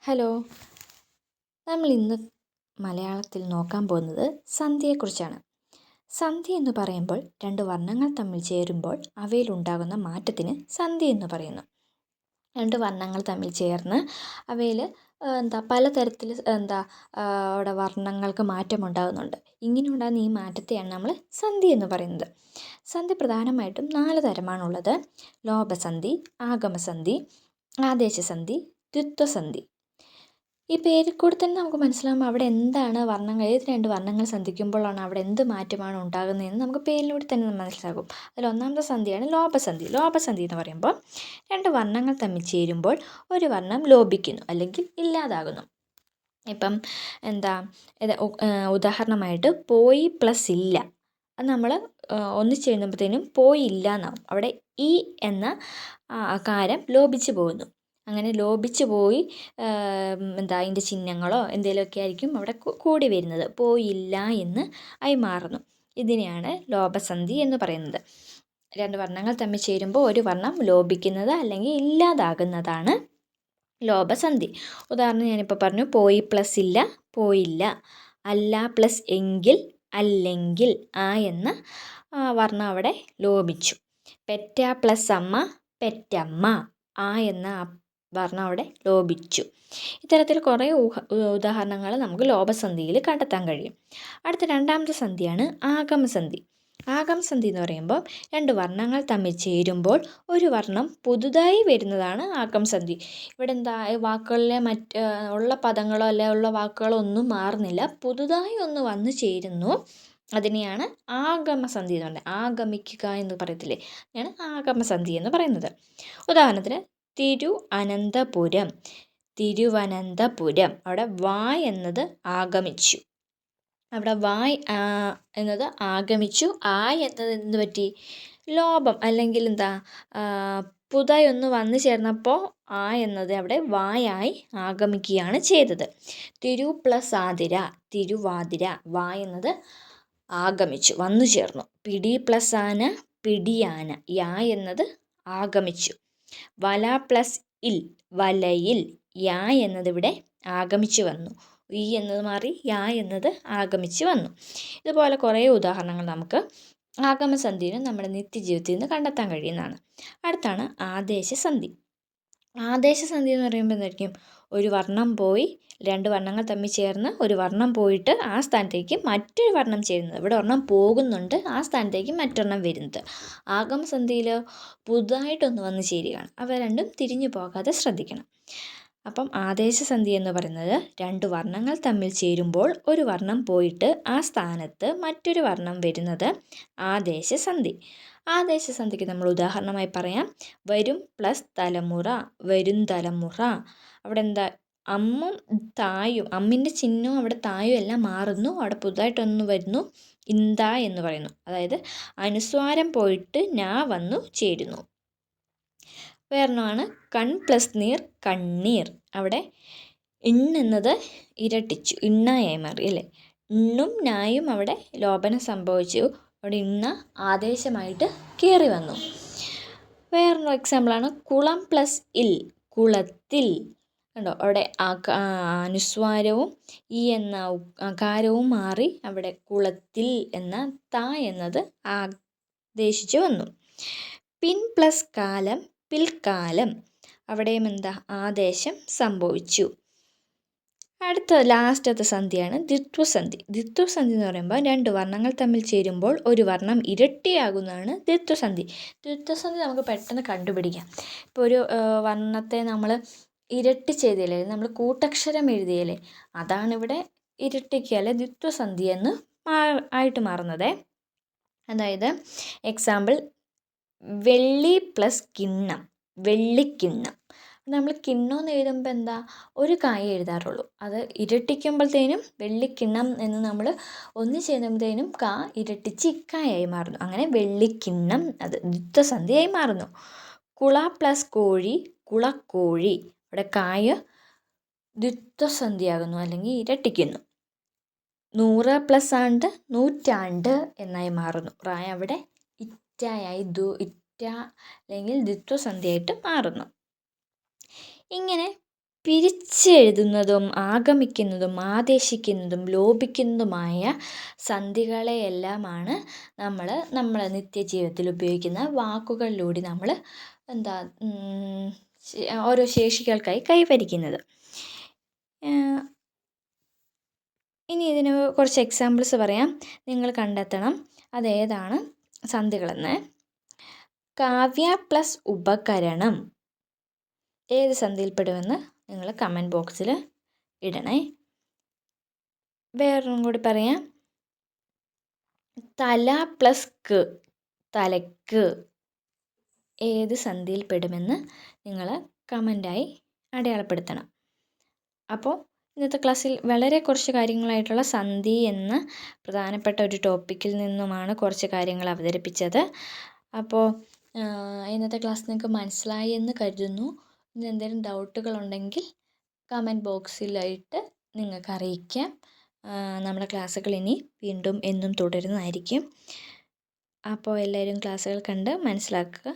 Hello. നമ്മൾ ഇന്ന് മലയാളത്തിൽ നോക്കാൻ പോകുന്നത് സന്ധിയെക്കുറിച്ചാണ്. സന്ധി എന്ന് പറയുമ്പോൾ രണ്ട് വർണ്ണങ്ങൾ തമ്മിൽ ചേരുമ്പോൾ അവയിലുണ്ടാകുന്ന മാറ്റത്തിന് സന്ധി എന്ന് പറയുന്നു. രണ്ട് വർണ്ണങ്ങൾ തമ്മിൽ ചേർന്ന് അവയിൽ പലതരത്തിൽ അവിടെ വർണ്ണങ്ങൾക്ക് മാറ്റമുണ്ടാകുന്നുണ്ട്. ഇങ്ങനെ ഉണ്ടാകുന്ന ഈ മാറ്റത്തെയാണ് നമ്മൾ സന്ധി എന്ന് പറയുന്നത്. സന്ധി പ്രധാനമായിട്ടും 4 തരമാണുള്ളത്: ലോപസന്ധി, ആഗമസന്ധി, ആദേശസന്ധി, ദ്വിത്വസന്ധി. ഈ പേരിൽ കൂടി തന്നെ നമുക്ക് മനസ്സിലാകും അവിടെ എന്താണ് ഏത് രണ്ട് വർണ്ണങ്ങൾ സന്ധിക്കുമ്പോഴാണ് അവിടെ എന്ത് മാറ്റമാണ് ഉണ്ടാകുന്നതെന്ന് നമുക്ക് പേരിലൂടെ തന്നെ മനസ്സിലാകും. അതിൽ ഒന്നാമത്തെ സന്ധിയാണ് ലോപസന്ധി. ലോപസന്ധി എന്ന് പറയുമ്പോൾ രണ്ട് വർണ്ണങ്ങൾ തമ്മിൽ ചേരുമ്പോൾ ഒരു വർണ്ണം ലോപിക്കുന്നു അല്ലെങ്കിൽ ഇല്ലാതാകുന്നു. ഇപ്പം ഉദാഹരണമായിട്ട് പോയി പ്ലസ് ഇല്ല, അത് നമ്മൾ ഒന്നിച്ച് എഴുതുമ്പോഴത്തേനും പോയി ഇല്ല എന്നാവും. അവിടെ ഈ എന്ന കാരം ലോപിച്ച് പോകുന്നു. അങ്ങനെ ലോപിച്ച് പോയി അതിൻ്റെ ചിഹ്നങ്ങളോ എന്തെങ്കിലുമൊക്കെ ആയിരിക്കും അവിടെ കൂടി വരുന്നത്. പോയില്ല എന്ന് ആയി മാറുന്നു. ഇതിനെയാണ് ലോപസന്ധി എന്ന് പറയുന്നത്. രണ്ട് വർണ്ണങ്ങൾ തമ്മിൽ ചേരുമ്പോൾ ഒരു വർണ്ണം ലോപിക്കുന്നത് അല്ലെങ്കിൽ ഇല്ലാതാകുന്നതാണ് ലോപസന്ധി. ഉദാഹരണം ഞാനിപ്പോൾ പറഞ്ഞു: പോയി പ്ലസ് ഇല്ല, പോയില്ല. അല്ല പ്ലസ് എങ്കിൽ, അല്ലെങ്കിൽ. ആ എന്ന വർണ്ണം അവിടെ ലോപിച്ചു. പെറ്റ പ്ലസ് അമ്മ, പെറ്റമ്മ. ആ എന്ന വർണ്ണം അവിടെ ലോപിച്ചു. ഇത്തരത്തിൽ കുറേ ഉദാഹരണങ്ങൾ നമുക്ക് ലോപസന്ധിയിൽ കണ്ടെത്താൻ കഴിയും. അടുത്ത രണ്ടാമത്തെ സന്ധിയാണ് ആഗമസന്ധി. ആഗമസന്ധി എന്ന് പറയുമ്പോൾ രണ്ട് വർണ്ണങ്ങൾ തമ്മിൽ ചേരുമ്പോൾ ഒരു വർണ്ണം പുതുതായി വരുന്നതാണ് ആഗമസന്ധി. ഇവിടെ വാക്കുകളിലെ ഉള്ള പദങ്ങളോ അല്ലെ ഉള്ള വാക്കുകളോ ഒന്നും മാറുന്നില്ല, പുതുതായി ഒന്ന് വന്നു ചേരുന്നു. അതിനെയാണ് ആഗമസന്ധി എന്ന് പറയുന്നത്. ആഗമിക്കുക എന്ന് പറയത്തില്ലേ, ആണ് ആഗമസന്ധി എന്ന് പറയുന്നത്. ഉദാഹരണത്തിന് തിരുവനന്തപുരം. അവിടെ വായ് എന്നത് ആഗമിച്ചു. അവിടെ വായ് എന്നത് ആഗമിച്ചു. ആ എന്നത് എന്ത് പറ്റി? ലോപം, അല്ലെങ്കിൽ പുതുതായി ഒന്ന് വന്നു ചേർന്നപ്പോൾ ആ എന്നത് അവിടെ വായായി ആഗമിക്കുകയാണ് ചെയ്തത്. തിരു പ്ലസ് ആതിര, തിരുവാതിര. വായ് എന്നത് ആഗമിച്ചു, വന്നു ചേർന്നു. പിടി പ്ലസ് ആന, പിടിയാന. യാ എന്നത് ആഗമിച്ചു. വല പ്ലസ് ഇൽ, വലയിൽ. യാ എന്നതിവിടെ ആഗമിച്ചു വന്നു. ഈ എന്നത് മാറി യാ എന്നത് ആഗമിച്ചു വന്നു. ഇതുപോലെ കുറേ ഉദാഹരണങ്ങൾ നമുക്ക് ആഗമസന്ധിയിൽ നമ്മുടെ നിത്യജീവിതത്തിൽ നിന്ന് കണ്ടെത്താൻ കഴിയുന്നതാണ്. അടുത്താണ് ആദേശസന്ധി. ആദേശസന്ധി എന്ന് പറയുമ്പോൾ എന്തായിരിക്കും? ഒരു വർണ്ണം പോയി രണ്ട് വർണ്ണങ്ങൾ തമ്മിൽ ചേർന്ന് ഒരു വർണ്ണം പോയിട്ട് ആ സ്ഥാനത്തേക്ക് മറ്റൊരു വർണ്ണം ചേരുന്നത്. ഇവിടെ ഒരെണ്ണം പോകുന്നുണ്ട്, ആ സ്ഥാനത്തേക്ക് മറ്റൊരെണ്ണം വരുന്നത്. ആഗമസന്ധിയിൽ പുതുതായിട്ടൊന്ന് വന്ന് ചേരുകയാണ്. അവ രണ്ടും തിരിഞ്ഞു പോകാതെ ശ്രദ്ധിക്കണം. അപ്പം ആദേശസന്ധി എന്ന് പറയുന്നത് രണ്ട് വർണ്ണങ്ങൾ തമ്മിൽ ചേരുമ്പോൾ ഒരു വർണ്ണം പോയിട്ട് ആ സ്ഥാനത്ത് മറ്റൊരു വർണ്ണം വരുന്നത് ആദേശസന്ധി. ആദേശസന്ധിക്ക് നമ്മൾ ഉദാഹരണമായി പറയാം: വരും പ്ലസ് തലമുറ, വരും തലമുറ. അവിടെ അമ്മും തായും, അമ്മിൻ്റെ ചിഹ്നവും അവിടെ തായും എല്ലാം മാറുന്നു. അവിടെ പുതുതായിട്ടൊന്ന് വരുന്നു, ഇന്ത എന്ന് പറയുന്നു. അതായത് അനുസ്വാരം പോയിട്ട് നാ വന്നു ചേരുന്നു. വേറൊന്നാണ് കൺ പ്ലസ് നീർ, കണ്ണീർ. അവിടെ എന്നത് ഇരട്ടിച്ചു, ഇണ്ണയായി മാറി അല്ലേ. ഇണ്ണും നായും അവിടെ ലോപനം സംഭവിച്ചു. അവിടെ ഇണ്ണ ആദേശമായിട്ട് കയറി വന്നു. വേറൊരു എക്സാമ്പിളാണ് കുളം പ്ലസ് ഇൽ, കുളത്തിൽ. കണ്ടോ, അവിടെ അനുസ്വാരവും ഈ എന്ന കാരവും മാറി അവിടെ കുളത്തിൽ എന്ന ത എന്നത് ആദേശിച്ചു വന്നു. പിൻ പ്ലസ് കാലം, പിൽക്കാലം. അവിടെയും ആദേശം സംഭവിച്ചു. അടുത്ത ലാസ്റ്റത്തെ സന്ധിയാണ് ദ്വിത്വസന്ധി. ദ്വിത്വസന്ധി എന്ന് പറയുമ്പോൾ രണ്ട് വർണ്ണങ്ങൾ തമ്മിൽ ചേരുമ്പോൾ ഒരു വർണ്ണം ഇരട്ടിയാകുന്നതാണ് ദ്വിത്വസന്ധി. ദ്വിത്വസന്ധി നമുക്ക് പെട്ടെന്ന് കണ്ടുപിടിക്കാം. ഇപ്പോൾ ഒരു വർണ്ണത്തെ നമ്മൾ ഇരട്ടി ചെയ്തില്ലേ, നമ്മൾ കൂട്ടക്ഷരം എഴുതിയല്ലേ, അതാണിവിടെ ഇരട്ടിക്കുക അല്ലെ ദ്വിത്വസന്ധി എന്ന് ആയിട്ട് മാറുന്നത്. അതായത് എക്സാമ്പിൾ: വെള്ളി പ്ലസ് കിണ്ണം, വെള്ളിക്കിണ്ണം. നമ്മൾ കിണ്ണം എന്ന് എഴുതുമ്പോൾ ഒരു കായ് എഴുതാറുള്ളൂ. അത് ഇരട്ടിക്കുമ്പോഴത്തേനും വെള്ളിക്കിണ്ണം എന്ന് നമ്മൾ ഒന്ന് ചെയ്യുമ്പോഴത്തേനും കാ ഇരട്ടിച്ച് ഇക്കായായി മാറുന്നു. അങ്ങനെ വെള്ളിക്കിണ്ണം അത് ദ്വിത്വസന്ധിയായി മാറുന്നു. കുള പ്ലസ് കോഴി, കുളക്കോഴി. അവിടെ കായ ദ്വിത്വസന്ധിയാകുന്നു അല്ലെങ്കിൽ ഇരട്ടിക്കുന്നു. 100 പ്ലസ് ആണ്ട്, നൂറ്റാണ്ട് എന്നായി മാറുന്നു. റായ അവിടെ ഇറ്റായായി ഇറ്റ അല്ലെങ്കിൽ ദ്വിത്വസന്ധിയായിട്ട് മാറുന്നു. ഇങ്ങനെ പിരിച്ചെഴുതുന്നതും ആഗമിക്കുന്നതും ആദേശിക്കുന്നതും ലോപിക്കുന്നതുമായ സന്ധികളെയെല്ലാമാണ് നമ്മൾ നിത്യജീവിതത്തിൽ ഉപയോഗിക്കുന്ന വാക്കുകളിലൂടെ നമ്മൾ എന്താ ഓരോ ശേഷികൾക്കായി കൈവരിക്കുന്നത്. ഇനി ഇതിന് കുറച്ച് എക്സാമ്പിൾസ് പറയാം, നിങ്ങൾ കണ്ടെത്തണം അതേതാണ് സന്ധികളെന്ന്. കാവ്യ പ്ലസ് ഉപകരണം ഏത് സന്ധിയിൽപ്പെടുമെന്ന് നിങ്ങൾ കമൻറ്റ് ബോക്സിൽ ഇടണേ. വേറൊന്നും കൂടി പറയാം. തല പ്ലസ് ക്ക് തലയ്ക്ക് ഏത് സന്ധിയിൽപ്പെടുമെന്ന് നിങ്ങൾ കമൻറ്റായി അടയാളപ്പെടുത്തണം. അപ്പോൾ ഇന്നത്തെ ക്ലാസ്സിൽ വളരെ കുറച്ച് കാര്യങ്ങളായിട്ടുള്ള സന്ധി എന്ന പ്രധാനപ്പെട്ട ഒരു ടോപ്പിക്കിൽ നിന്നുമാണ് കുറച്ച് കാര്യങ്ങൾ അവതരിപ്പിച്ചത്. അപ്പോൾ ഇന്നത്തെ ക്ലാസ് നിങ്ങൾക്ക് മനസ്സിലായി എന്ന് കരുതുന്നു. ഇനി എന്തെങ്കിലും ഡൗട്ടുകളുണ്ടെങ്കിൽ കമൻറ്റ് ബോക്സിലായിട്ട് നിങ്ങൾക്ക് അറിയിക്കാം. നമ്മുടെ ക്ലാസ്സുകൾ ഇനി വീണ്ടും എന്നും തുടരുന്നതായിരിക്കും. അപ്പോൾ എല്ലാവരും ക്ലാസ്സുകൾ കണ്ട് മനസ്സിലാക്കുക.